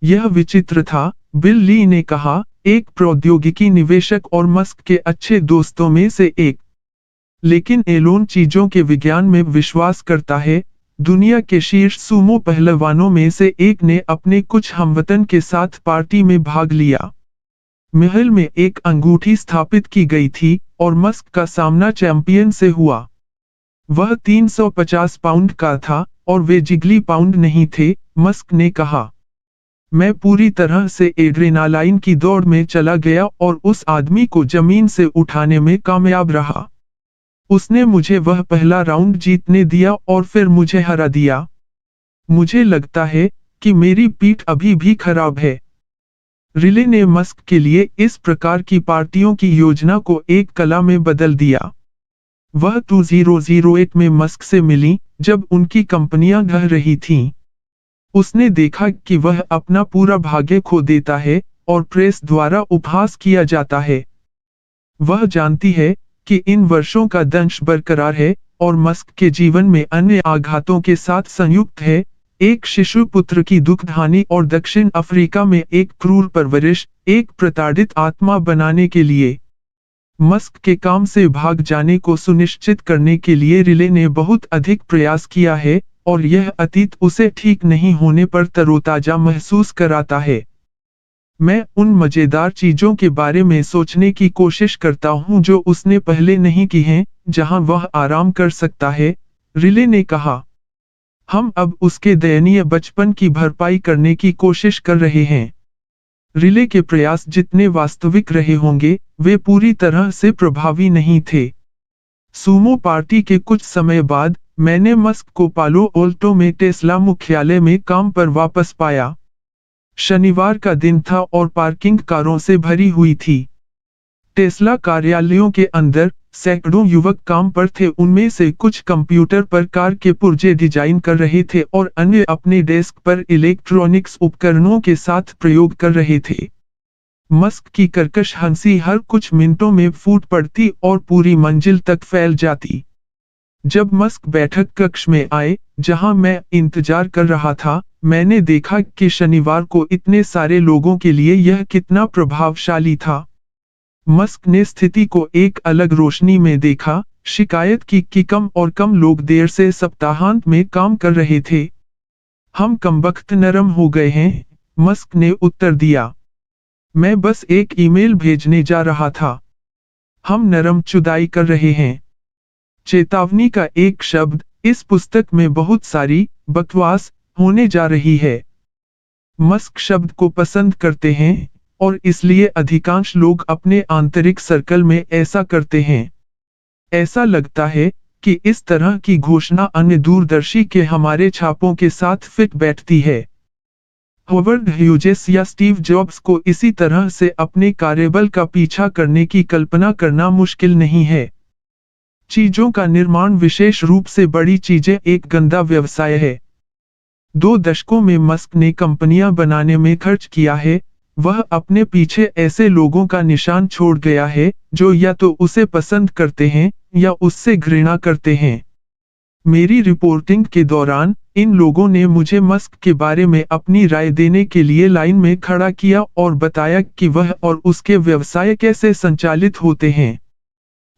यह विचित्र था, बिल ली ने कहा, एक प्रौद्योगिकी निवेशक और मस्क के अच्छे दोस्तों में से एक। लेकिन एलोन चीजों के विज्ञान में विश्वास करता है। दुनिया के शीर्ष सूमो पहलवानों में से एक ने अपने कुछ हमवतन के साथ पार्टी में भाग लिया। महल में एक अंगूठी स्थापित की गई थी और मस्क का सामना चैंपियन से हुआ। वह 350 पाउंड का था और वे जिगली पाउंड नहीं थे, मस्क ने कहा। मैं पूरी तरह से एड्रेनालाइन की दौड़ में चला गया और उस आदमी को जमीन से उठाने में कामयाब रहा। उसने मुझे वह पहला राउंड जीतने दिया और फिर मुझे हरा दिया। मुझे लगता है कि मेरी पीठ अभी भी खराब है। रिले ने मस्क के लिए इस प्रकार की पार्टियों की योजना को एक कला में बदल दिया। वह 2008 में मस्क से मिली, जब उनकी कंपनियां ढह रही थीं। उसने देखा कि वह अपना पूरा भाग्य खो देता है और प्रेस द्वारा उपहास किया जाता है। वह जानती है कि इन वर्षों का दंश बरकरार है और मस्क के जीवन में अन्य आघातों के साथ संयुक्त है, एक शिशु पुत्र की दुखहानि और दक्षिण अफ्रीका में एक क्रूर परवरिश, एक प्रताड़ित आत्मा बनाने के लिए। मस्क के काम से भाग जाने को सुनिश्चित करने के लिए रिले ने बहुत अधिक प्रयास किया है और यह अतीत उसे ठीक नहीं होने पर तरोताजा महसूस कराता है। मैं उन मजेदार चीजों के बारे में सोचने की कोशिश करता हूं जो उसने पहले नहीं की हैं, जहां वह आराम कर सकता है, रिले ने कहा। हम अब उसके दयनीय बचपन की भरपाई करने की कोशिश कर रहे हैं। रिले के प्रयास जितने वास्तविक रहे होंगे, वे पूरी तरह से प्रभावी नहीं थे। सूमो पार्टी के कुछ समय बाद, मैंने मस्क को पालो ओल्टो में टेस्ला मुख्यालय में काम पर वापस पाया। शनिवार का दिन था और पार्किंग कारों से भरी हुई थी। टेस्ला कार्यालयों के अंदर सैकड़ों युवक काम पर थे, उनमें से कुछ कंप्यूटर पर कार के पुर्जे डिजाइन कर रहे थे और अन्य अपने डेस्क पर इलेक्ट्रॉनिक्स उपकरणों के साथ प्रयोग कर रहे थे। मस्क की कर्कश हंसी हर कुछ मिनटों में फूट पड़ती और पूरी मंजिल तक फैल जाती। जब मस्क बैठक कक्ष में आए, जहां मैं इंतजार कर रहा था, मैंने देखा कि शनिवार को इतने सारे लोगों के लिए यह कितना प्रभावशाली था। मस्क ने स्थिति को एक अलग रोशनी में देखा, शिकायत की कि कम और कम लोग देर से सप्ताहांत में काम कर रहे थे। हम कमबख्त नरम हो गए हैं, मस्क ने उत्तर दिया। मैं बस एक ईमेल भेजने जा रहा था। हम नरम चुदाई कर रहे हैं। चेतावनी का एक शब्द, इस पुस्तक में बहुत सारी बकवास होने जा रही है। मस्क शब्द को पसंद करते हैं और इसलिए अधिकांश लोग अपने आंतरिक सर्कल में ऐसा करते हैं। ऐसा लगता है कि इस तरह की घोषणा अन्य दूरदर्शी के हमारे छापों के साथ फिट बैठती है। हावर्ड ह्यूजेस या स्टीव जॉब्स को इसी तरह से अपने कार्यबल का पीछा करने की कल्पना करना मुश्किल नहीं है। चीजों का निर्माण, विशेष रूप से बड़ी चीजें, एक गंदा व्यवसाय है। 2 दशकों में मस्क ने कंपनियां बनाने में खर्च किया है। वह अपने पीछे ऐसे लोगों का निशान छोड़ गया है जो या तो उसे पसंद करते हैं या उससे घृणा करते हैं। मेरी रिपोर्टिंग के दौरान इन लोगों ने मुझे मस्क के बारे में अपनी राय देने के लिए लाइन में खड़ा किया और बताया कि वह और उसके व्यवसाय कैसे संचालित होते हैं।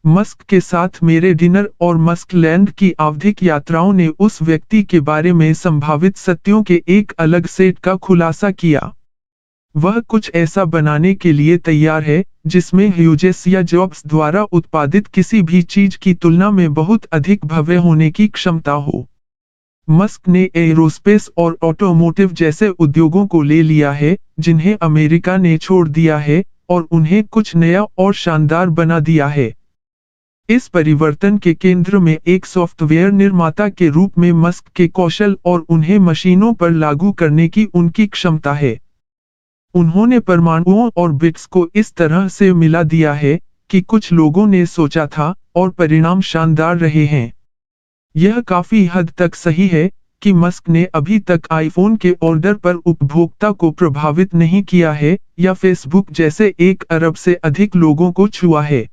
मस्क के साथ मेरे डिनर और मस्क लैंड की आवधिक यात्राओं ने उस व्यक्ति के बारे में संभावित सत्यों के एक अलग सेट का खुलासा किया। वह कुछ ऐसा बनाने के लिए तैयार है जिसमें ह्यूजेस या जॉब्स द्वारा उत्पादित किसी भी चीज की तुलना में बहुत अधिक भव्य होने की क्षमता हो। मस्क ने एयरोस्पेस और ऑटोमोटिव जैसे उद्योगों को ले लिया है जिन्हें अमेरिका ने छोड़ दिया है और उन्हें कुछ नया और शानदार बना दिया है। इस परिवर्तन के केंद्र में एक सॉफ्टवेयर निर्माता के रूप में मस्क के कौशल और उन्हें मशीनों पर लागू करने की उनकी क्षमता है। उन्होंने परमाणुओं और बिट्स को इस तरह से मिला दिया है कि कुछ लोगों ने सोचा था और परिणाम शानदार रहे हैं। यह काफी हद तक सही है कि मस्क ने अभी तक आईफोन के ऑर्डर पर उपभोक्ता को प्रभावित नहीं किया है या फेसबुक जैसे 1 अरब से अधिक लोगों को छुआ है।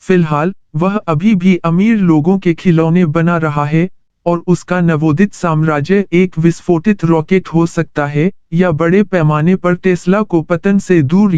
फिलहाल, वह अभी भी अमीर लोगों के खिलौने बना रहा है, और उसका नवोदित साम्राज्य एक विस्फोटित रॉकेट हो सकता है, या बड़े पैमाने पर टेस्ला को पतन से दूर